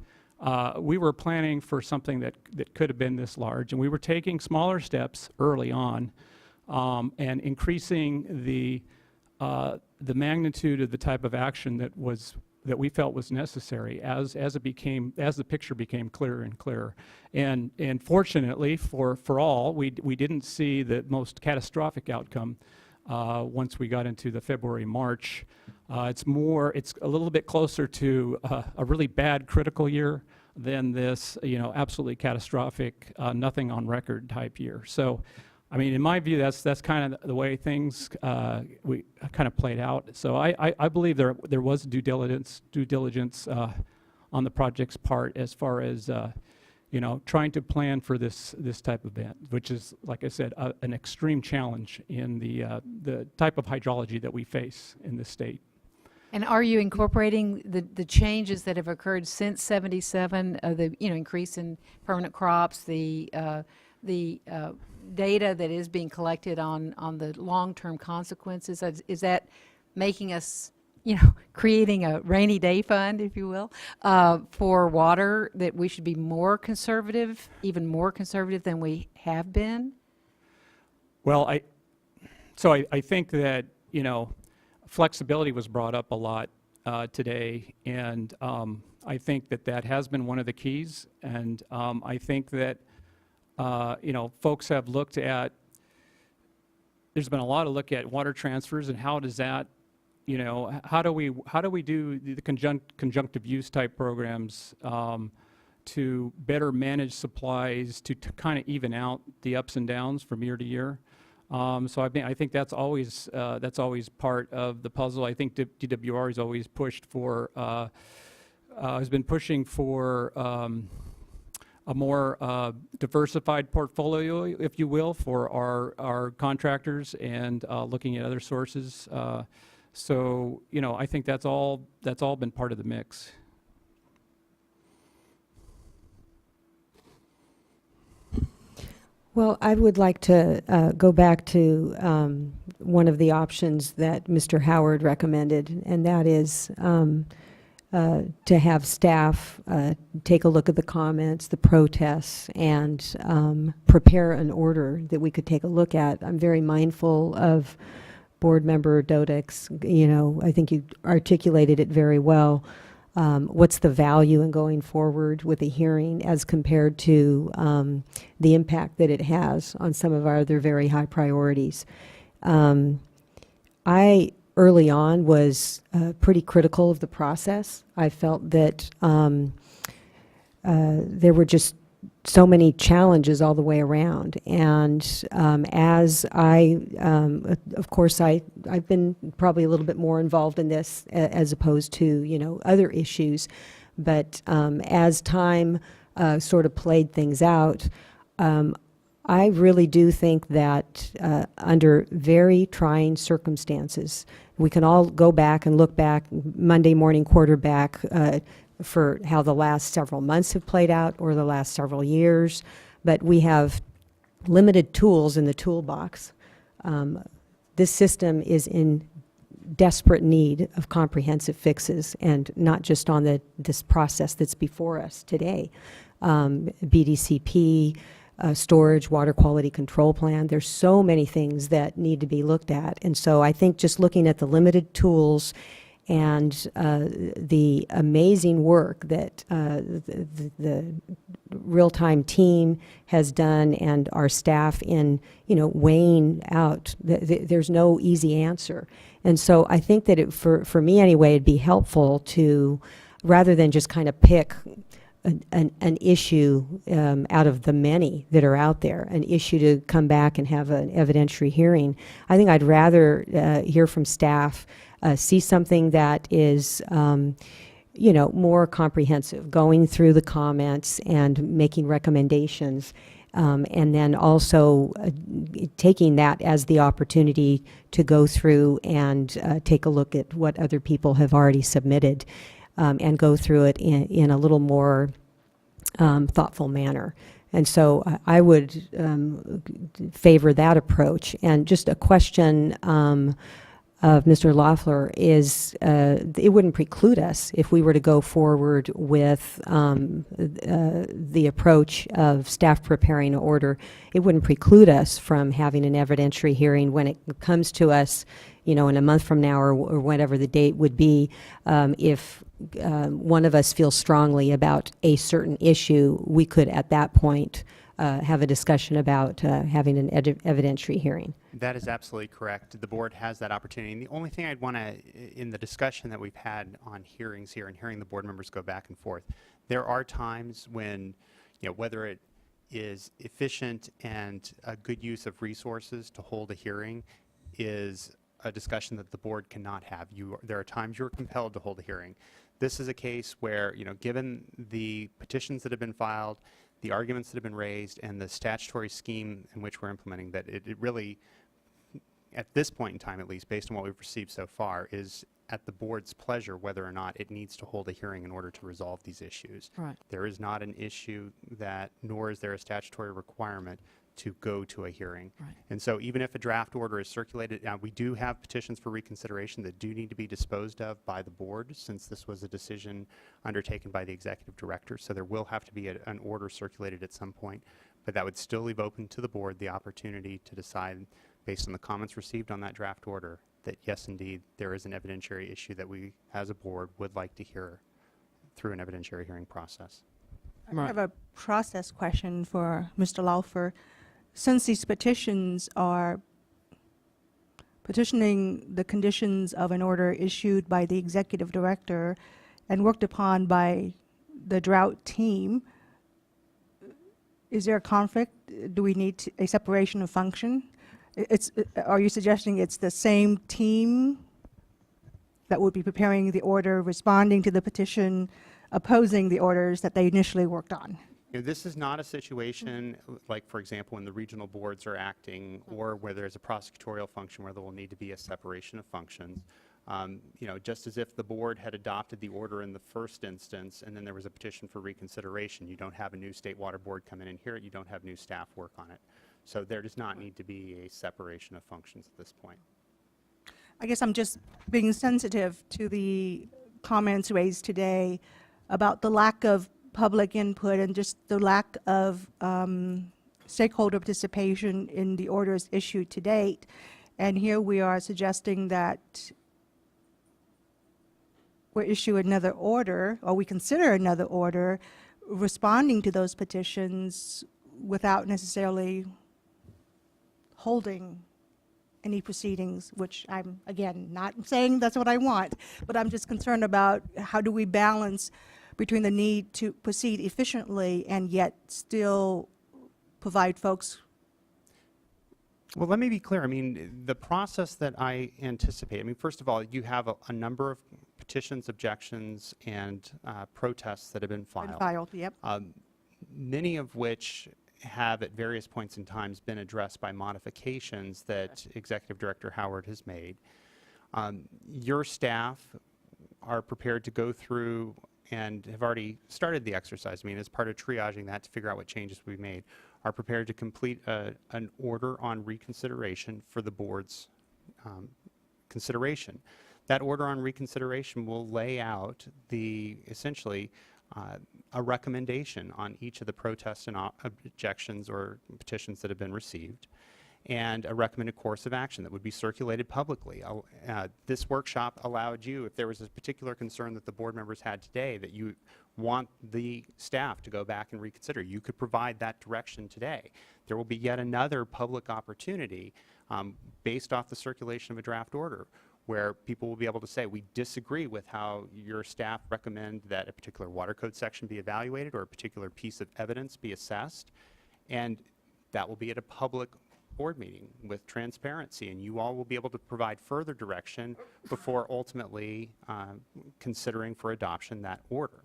we were planning for something that could have been this large, and we were taking smaller steps early on and increasing the magnitude of the type of action that we felt was necessary as the picture became clearer and clearer. And fortunately for all, we didn't see the most catastrophic outcome once we got into the February-March. It's a little bit closer to a really bad critical year than this, absolutely catastrophic, nothing on record type year. So, in my view, that's kind of the way things we kind of played out. So I believe there was due diligence on the project's part as far as trying to plan for this type of event, which is, like I said, an extreme challenge in the type of hydrology that we face in this state. And are you incorporating the changes that have occurred since '77, the increase in permanent crops, the data that is being collected on the long-term consequences? Is that making us, creating a rainy day fund, if you will, for water, that we should be more conservative, even more conservative than we have been? Well, I think that, flexibility was brought up a lot today, and I think that has been one of the keys, and I think that folks have looked at, there's been a lot of look at water transfers and how does that, how do we do the conjunctive use type programs to better manage supplies to kind of even out the ups and downs from year to year. So I think that's always part of the puzzle. I think DWR has always pushed for, has been pushing for a more diversified portfolio, if you will, for our contractors and looking at other sources. So, you know, I think that's all been part of the mix. Well, I would like to go back to one of the options that Mr. Howard recommended, and that is to have staff take a look at the comments, the protests, and prepare an order that we could take a look at. I'm very mindful of Board Member Dodek's, you know, I think you articulated it very well. What's the value in going forward with a hearing as compared to the impact that it has on some of our other very high priorities. I, early on, was pretty critical of the process. I felt that there were just so many challenges all the way around. And as of course, I've been probably a little bit more involved in this as opposed to, you know, other issues. But as time sort of played things out, I really do think that under very trying circumstances, we can all go back and look back, Monday morning quarterback, for how the last several months have played out or the last several years, but we have limited tools in the toolbox. This system is in desperate need of comprehensive fixes, and not just on this process that's before us today. BDCP, storage, water quality control plan. There's so many things that need to be looked at, and so I think just looking at the limited tools and the amazing work that the real-time team has done, and our staff in, you know, weighing out, there's no easy answer. And so I think that for me anyway, it'd be helpful to, rather than just kind of pick an issue out of the many that are out there, an issue to come back and have an evidentiary hearing, I think I'd rather hear from staff, see something that is, you know, more comprehensive, going through the comments and making recommendations, and then also taking that as the opportunity to go through and take a look at what other people have already submitted, and go through it in a little more thoughtful manner. And so I would favor that approach. And just a question of Mr. Loeffler is, it wouldn't preclude us if we were to go forward with the approach of staff preparing an order. It wouldn't preclude us from having an evidentiary hearing when it comes to us, you know, in a month from now or whatever the date would be. If one of us feels strongly about a certain issue, we could at that point have a discussion about having an evidentiary hearing. That is absolutely correct. The board has that opportunity. And the only thing I'd want to, in the discussion that we've had on hearings here and hearing the board members go back and forth, there are times when, you know, whether it is efficient and a good use of resources to hold a hearing is a discussion that the board cannot have. There are times you're compelled to hold a hearing. This is a case where, you know, given the petitions that have been filed, the arguments that have been raised, and the statutory scheme in which we're implementing, that it really, at this point in time at least, based on what we've received so far, is at the board's pleasure whether or not it needs to hold a hearing in order to resolve these issues. Right. There is not an issue that, nor is there a statutory requirement to go to a hearing. Right. And so even if a draft order is circulated, we do have petitions for reconsideration that do need to be disposed of by the board, since this was a decision undertaken by the executive director. So there will have to be an order circulated at some point, but that would still leave open to the board the opportunity to decide, based on the comments received on that draft order, that yes, indeed, there is an evidentiary issue that we, as a board, would like to hear through an evidentiary hearing process. I have a process question for Mr. Loeffler. Since these petitions are petitioning the conditions of an order issued by the executive director and worked upon by the Drought team, is there a conflict? Do we need a separation of function? Are you suggesting it's the same team that would be preparing the order, responding to the petition, opposing the orders that they initially worked on? This is not a situation like, for example, when the regional boards are acting or where there's a prosecutorial function where there will need to be a separation of functions. Just as if the board had adopted the order in the first instance and then there was a petition for reconsideration, you don't have a new state water board come in and hear it, you don't have new staff work on it. So there does not need to be a separation of functions at this point. I guess I'm just being sensitive to the comments raised today about the lack of public input and just the lack of stakeholder participation in the orders issued to date. And here we are suggesting that we issue another order, or we consider another order, responding to those petitions without necessarily holding any proceedings, which I'm, again, not saying that's what I want, but I'm just concerned about how do we balance between the need to proceed efficiently and yet still provide folks. Well, let me be clear. I mean, the process that I anticipate, I mean, first of all, you have a number of petitions, objections, and protests that have been filed. Yep. Many of which have at various points in times been addressed by modifications that Executive Director Howard has made. Your staff are prepared to go through and have already started the exercise. I mean, as part of triaging that to figure out what changes we've made, are prepared to complete an order on reconsideration for the board's consideration. That order on reconsideration will lay out essentially a recommendation on each of the protests and objections or petitions that have been received, and a recommended course of action that would be circulated publicly. This workshop allowed you, if there was a particular concern that the board members had today that you want the staff to go back and reconsider, you could provide that direction today. There will be yet another public opportunity based off the circulation of a draft order where people will be able to say, we disagree with how your staff recommend that a particular water code section be evaluated or a particular piece of evidence be assessed, and that will be at a public board meeting with transparency, and you all will be able to provide further direction before ultimately considering for adoption that order.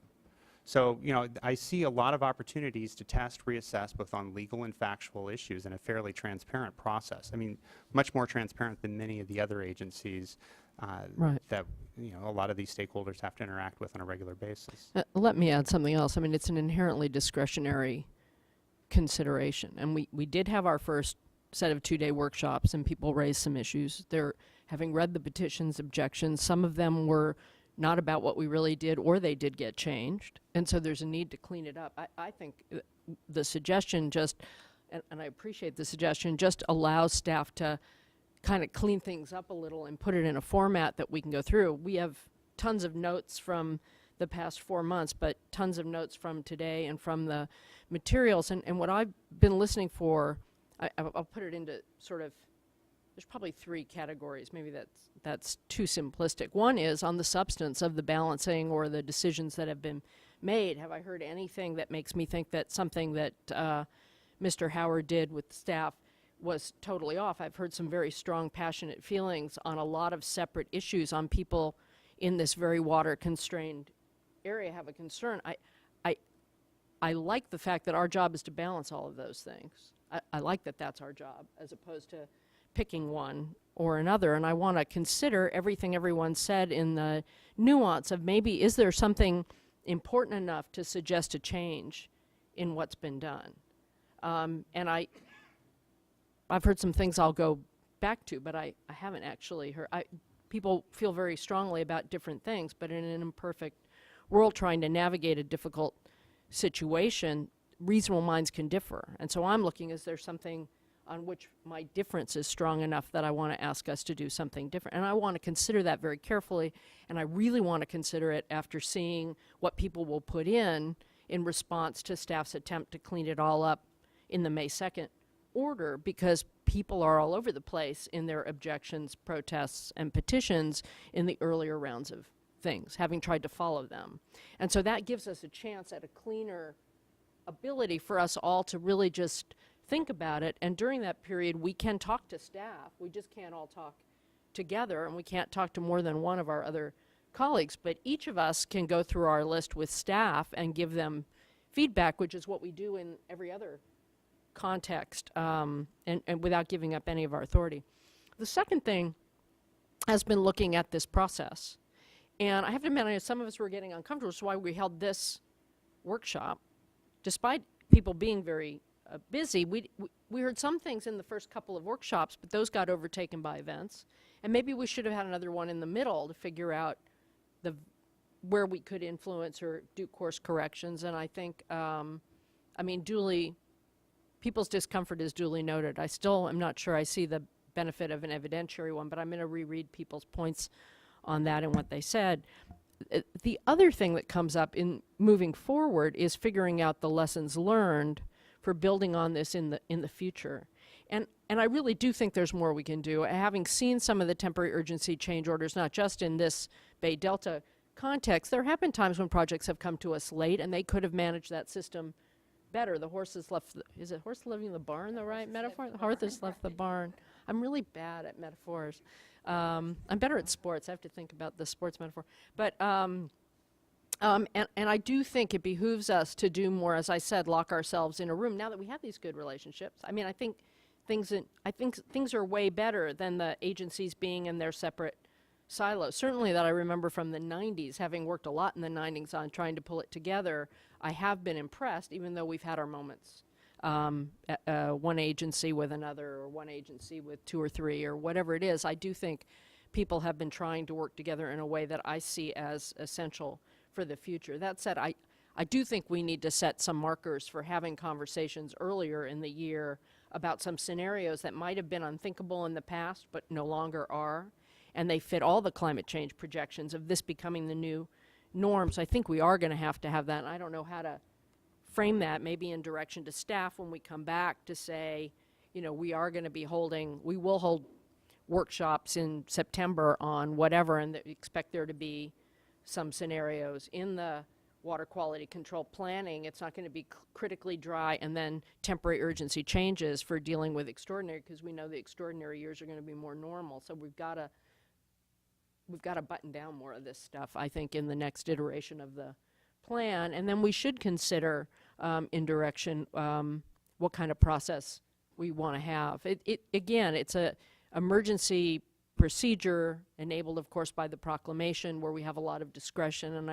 So, I see a lot of opportunities to test, reassess, both on legal and factual issues in a fairly transparent process. I mean, much more transparent than many of the other agencies that, a lot of these stakeholders have to interact with on a regular basis. Let me add something else. I mean, it's an inherently discretionary consideration. And we did have our first set of two-day workshops, and people raised some issues. They're having read the petitions, objections. Some of them were not about what we really did, or they did get changed. And so there's a need to clean it up. I think the suggestion and I appreciate the suggestion, just allows staff to kind of clean things up a little and put it in a format that we can go through. We have tons of notes from the past 4 months, but tons of notes from today and from the materials. And what I've been listening for, I'll put it into sort of, there's probably 3 categories. Maybe that's too simplistic. One is on the substance of the balancing or the decisions that have been made. Have I heard anything that makes me think that something that Mr. Howard did with staff was totally off? I've heard some very strong, passionate feelings on a lot of separate issues on people in this very water-constrained area have a concern. I like the fact that our job is to balance all of those things. I like that that's our job, as opposed to picking one or another. And I want to consider everything everyone said in the nuance of maybe is there something important enough to suggest a change in what's been done. And I've heard some things I'll go back to, but I haven't actually heard. People feel very strongly about different things, but in an imperfect world trying to navigate a difficult situation, reasonable minds can differ. And so I'm looking, is there something on which my difference is strong enough that I want to ask us to do something different? And I want to consider that very carefully, and I really want to consider it after seeing what people will put in response to staff's attempt to clean it all up in the May 2nd order, because people are all over the place in their objections, protests, and petitions in the earlier rounds of things, having tried to follow them. And so that gives us a chance at a cleaner ability for us all to really just think about it. And during that period, we can talk to staff. We just can't all talk together, and we can't talk to more than one of our other colleagues. But each of us can go through our list with staff and give them feedback, which is what we do in every other context, and without giving up any of our authority. The second thing has been looking at this process. And I have to admit, I know some of us were getting uncomfortable, which is why we held this workshop. Despite people being very busy, we heard some things in the first couple of workshops, but those got overtaken by events. And maybe we should have had another one in the middle to figure out where we could influence or do course corrections. And I think, people's discomfort is duly noted. I still am not sure I see the benefit of an evidentiary one, but I'm going to reread people's points on that and what they said. The other thing that comes up in moving forward is figuring out the lessons learned for building on this in the future. And I really do think there's more we can do. Having seen some of the temporary urgency change orders, not just in this Bay Delta context, there have been times when projects have come to us late and they could have managed that system better. The horses left, is it horse leaving the barn the right metaphor? The horses left the barn. I'm really bad at metaphors. I'm better at sports. I have to think about the sports metaphor. But, and I do think it behooves us to do more, as I said, lock ourselves in a room now that we have these good relationships. I mean, I think things are way better than the agencies being in their separate silos. Certainly that I remember from the 90s, having worked a lot in the 90s on trying to pull it together, I have been impressed, even though we've had our moments. One agency with another, or one agency with two or three, or whatever it is. I do think people have been trying to work together in a way that I see as essential for the future. That said, I do think we need to set some markers for having conversations earlier in the year about some scenarios that might have been unthinkable in the past but no longer are, and they fit all the climate change projections of this becoming the new norm. So I think we are going to have that, and I don't know how to frame that, maybe in direction to staff when we come back to say, we will hold workshops in September on whatever, and expect there to be some scenarios in the water quality control planning. It's not going to be critically dry and then temporary urgency changes for dealing with extraordinary, because we know the extraordinary years are going to be more normal. So we've got to button down more of this stuff, I think, in the next iteration of the plan. And then we should consider in direction what kind of process we want to have. Again, it's a emergency procedure enabled, of course, by the proclamation, where we have a lot of discretion. And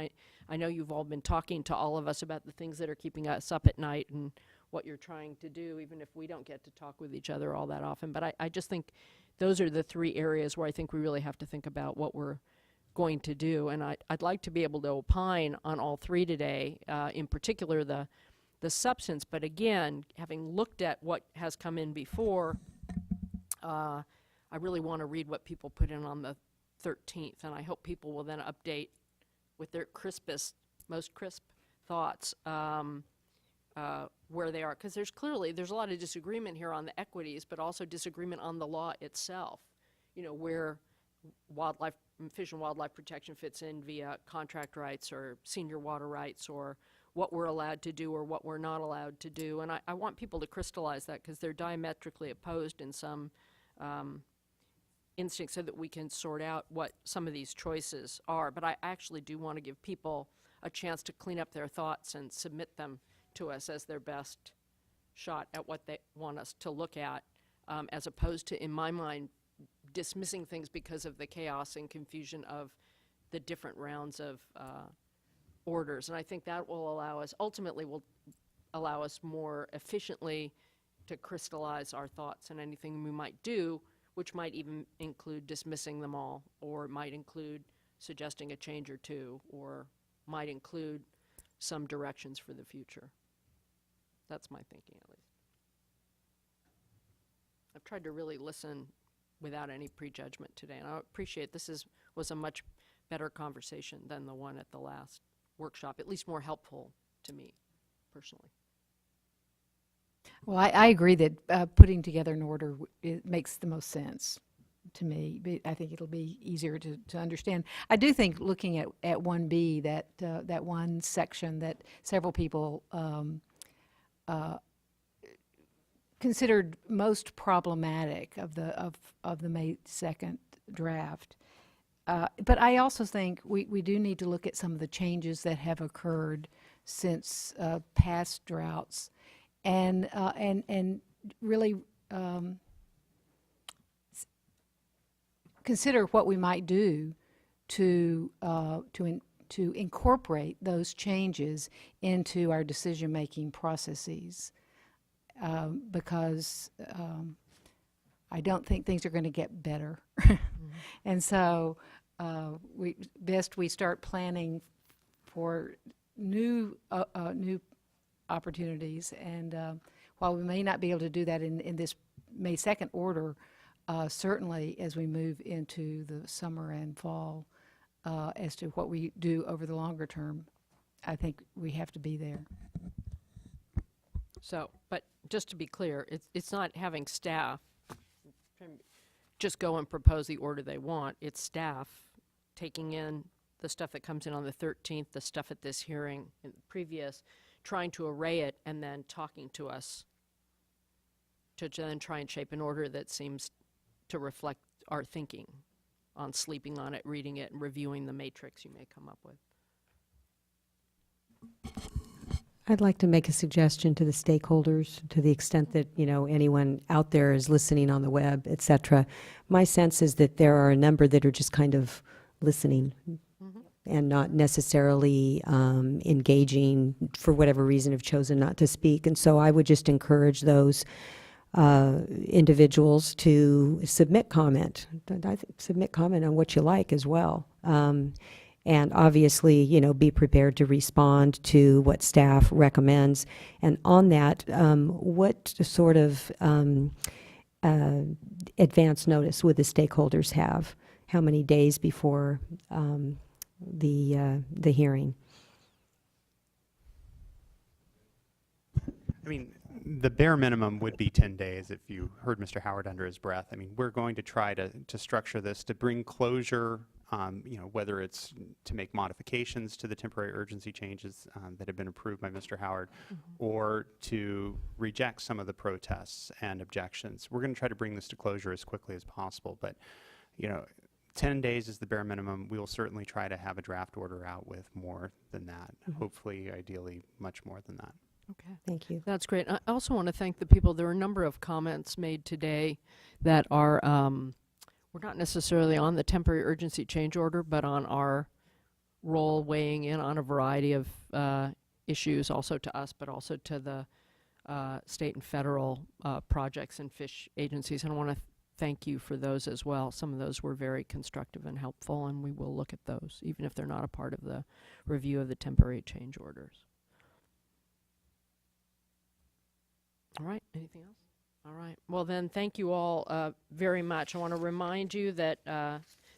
I know you've all been talking to all of us about the things that are keeping us up at night and what you're trying to do, even if we don't get to talk with each other all that often. But I just think those are the three areas where I think we really have to think about what we're going to do. And I'd like to be able to opine on all three today, in particular the substance. But again, having looked at what has come in before, I really want to read what people put in on the 13th, and I hope people will then update with their most crisp thoughts where they are. Because there's a lot of disagreement here on the equities, but also disagreement on the law itself, where fish and wildlife protection fits in via contract rights or senior water rights, or what we're allowed to do or what we're not allowed to do. And I want people to crystallize that, because they're diametrically opposed in some instinct, so that we can sort out what some of these choices are. But I actually do want to give people a chance to clean up their thoughts and submit them to us as their best shot at what they want us to look at, as opposed to, in my mind, dismissing things because of the chaos and confusion of the different rounds of orders. And I think that will ultimately allow us more efficiently to crystallize our thoughts, and anything we might do, which might even include dismissing them all, or might include suggesting a change or two, or might include some directions for the future. That's my thinking, at least. I've tried to really listen without any prejudgment today, and I appreciate was a much better conversation than the one at the last workshop, at least more helpful to me personally. Well, I agree that putting together an order it makes the most sense to me. I think it'll be easier to understand. I do think looking at 1B, that one section that several people considered most problematic of the May 2nd draft. But I also think we do need to look at some of the changes that have occurred since past droughts, and really consider what we might do to incorporate those changes into our decision-making processes, because I don't think things are going to get better. And so we start planning for new opportunities. And while we may not be able to do that in this May 2nd order, certainly as we move into the summer and fall, as to what we do over the longer term, I think we have to be there. So, but just to be clear, it's not having staff just go and propose the order they want. It's staff taking in the stuff that comes in on the 13th, the stuff at this hearing and the previous, trying to array it and then talking to us to then try and shape an order that seems to reflect our thinking on sleeping on it, reading it, and reviewing the matrix you may come up with. I'd like to make a suggestion to the stakeholders, to the extent that, you know, anyone out there is listening on the web, et cetera. My sense is that there are a number that are just kind of listening and not necessarily engaging, for whatever reason, have chosen not to speak. And so I would just encourage those individuals to submit comment. Submit comment on what you like as well. And obviously, you know, be prepared to respond to what staff recommends. And on that, what sort of advance notice would the stakeholders have? How many days before the hearing? I mean, the bare minimum would be 10 days if you heard Mr. Howard under his breath. I mean, we're going to try to structure this to bring closure, you know, whether it's to make modifications to the temporary urgency changes that have been approved by Mr. Howard, or to reject some of the protests and objections. We're going to try to bring this to closure as quickly as possible, but, you know, 10 days is the bare minimum. We will certainly try to have a draft order out with more than that, hopefully, ideally, much more than that. Okay. Thank you. That's great. I also want to thank the people. There are a number of comments made today that are, we're not necessarily on the temporary urgency change order, but on our role weighing in on a variety of issues, also to us, but also to the state and federal projects and fish agencies. And I want to thank you for those as well. Some of those were very constructive and helpful, and we will look at those, even if they're not a part of the review of the temporary change orders. All right, anything else? All right, well then, thank you all very much. I want to remind you that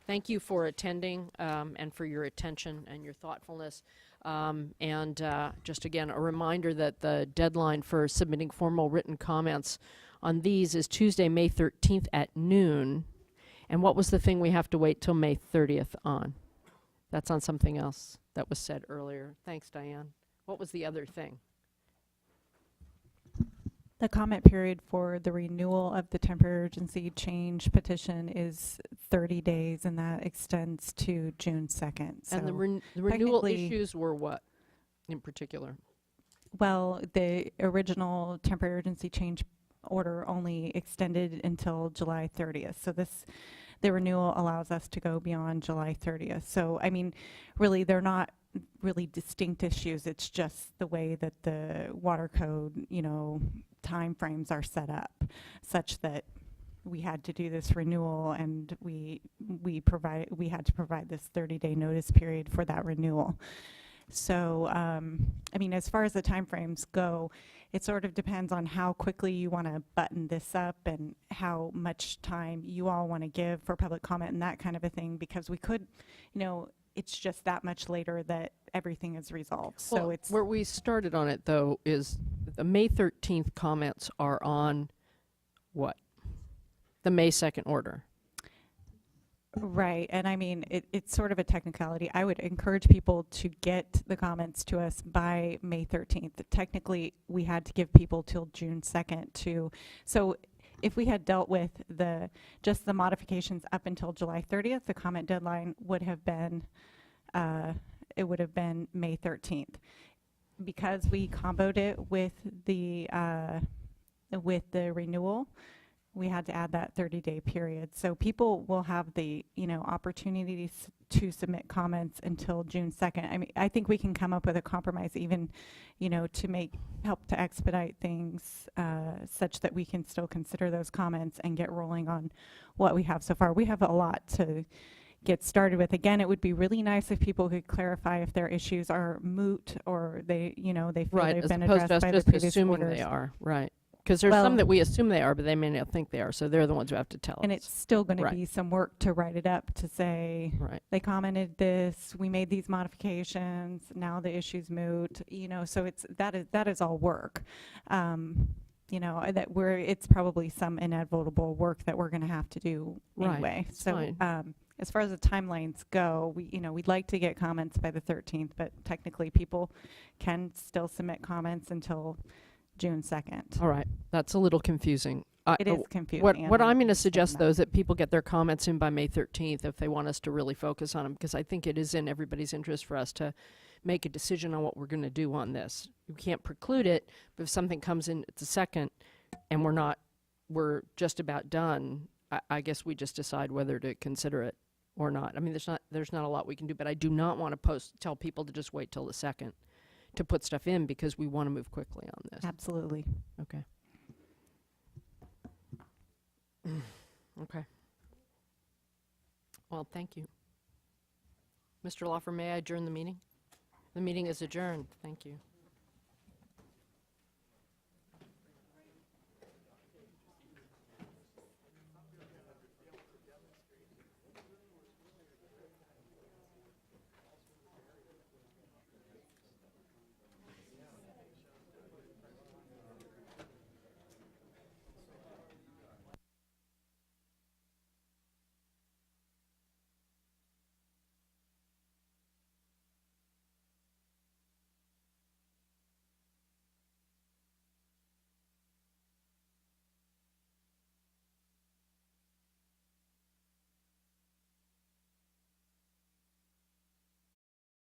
thank you for attending and for your attention and your thoughtfulness. And just again, a reminder that the deadline for submitting formal written comments on these is Tuesday, May 13th at noon. And what was the thing we have to wait till May 30th on? That's on something else that was said earlier. Thanks, Diane. What was the other thing? The comment period for the renewal of the temporary urgency change petition is 30 days, and that extends to June 2nd. So And the renewal issues were what in particular? Well, the original temporary urgency change order only extended until July 30th. So the renewal allows us to go beyond July 30th. So, I mean, really, they're not really distinct issues. It's just the way that the water code, you know, time frames are set up, such that we had to do this renewal, and we had to provide this 30-day notice period for that renewal. So, I mean, as far as the time frames go, it sort of depends on how quickly you want to button this up and how much time you all want to give for public comment and that kind of a thing, because we could, you know, it's just that much later that everything is resolved. So Well, it's where we started on it, though, is the May 13th comments are on what? The May 2nd order. Right, and I mean, it's sort of a technicality. I would encourage people to get the comments to us by May 13th. Technically, we had to give people till June 2nd to, so if we had dealt with just the modifications up until July 30th, the comment deadline would have been, it would have been May 13th. Because we comboed it with the renewal, we had to add that 30-day period. So people will have the, opportunities to submit comments until June 2nd. I mean, I think we can come up with a compromise even, to help to expedite things such that we can still consider those comments and get rolling on what we have so far. We have a lot to get started with. Again, it would be really nice if people could clarify if their issues are moot or they feel they've been addressed by the previous assuming orders. they are, right. Because there's some that we assume they are, but they may not think they are, so they're the ones who have to tell us. And it's still going to Right. be some work to write it up to say, Right. they commented this, we made these modifications, now the issue's moot, so that is all work. It's probably some inevitable work that we're going to have to do Right. anyway. It's So fine. as far as the timelines go, we'd like to get comments by the 13th, but technically people can still submit comments until June 2nd. All right, that's a little confusing. It is confusing. What and I'm going to understand suggest, that. though, is that people get their comments in by May 13th if they want us to really focus on them, because I think it is in everybody's interest for us to make a decision on what we're going to do on this. We can't preclude it, but if something comes in at the second and we're just about done, I guess we just decide whether to consider it or not. I mean, there's not a lot we can do, but I do not want to tell people to just wait till the second to put stuff in, because we want to move quickly on this. Absolutely. Okay. Okay. Well, thank you. Mr. Lawfer, may I adjourn the meeting? The meeting is adjourned. Thank you.